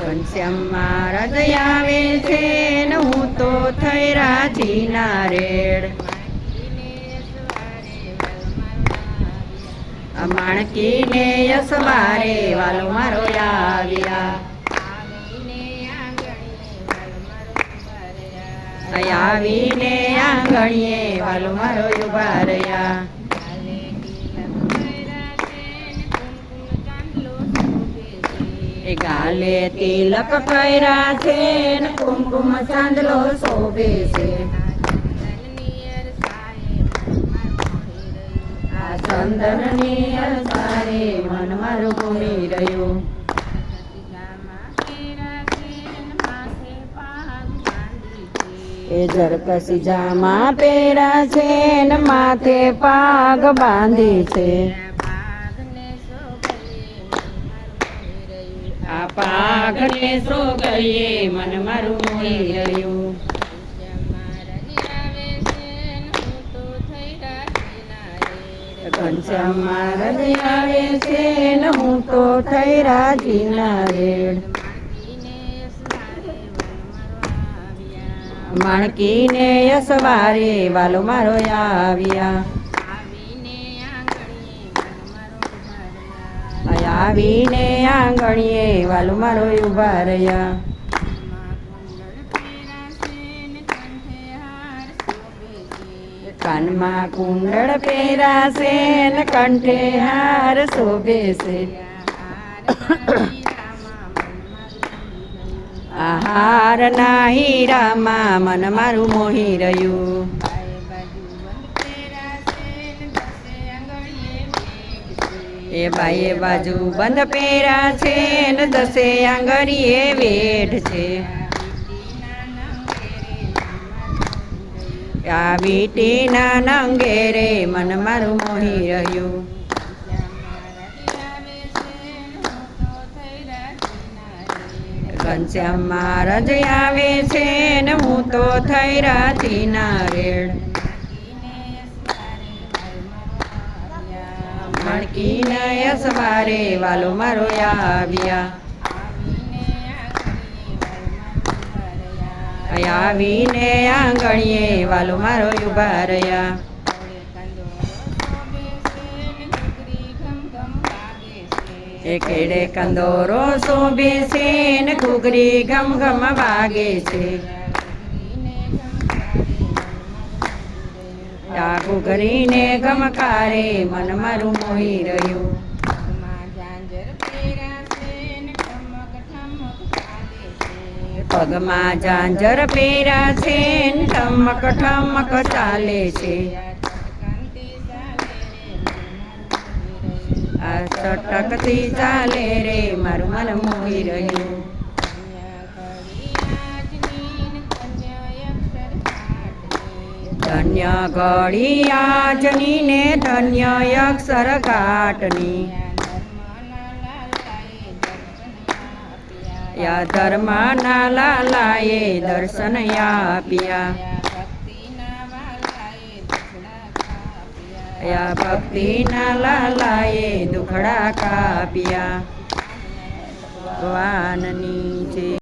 ઘનશ્યામ મહારાજ આવે છે ને હું તો થઈ રાજીના રેડ. માણકીને યસવારે વાલો મારો આવ્યા. આવીને આંગણીએ વાલો મારો ઉભા રહ્યા. એ ગાલે તિલક કર્યા છે ને કુમકુમ ચાંદલો શોભે છે. આ ચંદનની અરસારે મન મારું ઘૂમી રહ્યું. એ ઝરકસી જામા પહેરા છે ને માથે પાગ બાંધી છે. આ પાઘને સોગલીએ મન મારું મોહી રહ્યું. ઘનશ્યામ મહારાજ આવે છે ને હું તો થઈ રાજીના રેડ. માણકીને યસવારે વાલો મારો આવ્યા. આવીને આંગણીએ વાલો મારો ઉભા રહ્યા. કાનમાં કુંડળ પહેરાશે ને કંઠે હાર શોભે છે. આ હાર ના હીરામાં મન મારું મોહી રહ્યું. એ બાઈએ બાજુ બંધ પહેરા છે ને દસે આંગળીએ વેઠ છે. આ વીટીના નંગે રે મન મારું મોહી રહ્યું. ઘનશ્યામ મહારાજ આવે છે ને હું તો થઈ રાજીના રેડ. માણકીને યસવારે વાલો મારો આવ્યા. આવીને આંગણીએ વાલો મારો ઉભા રહ્યા. એ કેડે કંદોરો શોભે છે ને ઘૂઘરી ઘમ ઘમ વાગે છે. આ ઘૂઘરીને ગમકારે મન મારું મોહી રહ્યું. પગમાં ઝાંઝર પહેરા છે ને ઠમક ઠમક ચાલે છે. આ ચટકતી ચાલે રે મારું મન મોહી રહ્યું. ધન્ય ઘડી આજની ને ધન્ય અક્ષર ઘાટની. યા ધર્મના લાલાએ દર્શન આપ્યા. યા ભક્તિના લાલાએ દુખડા કાપ્યા. ભગવાનની છે.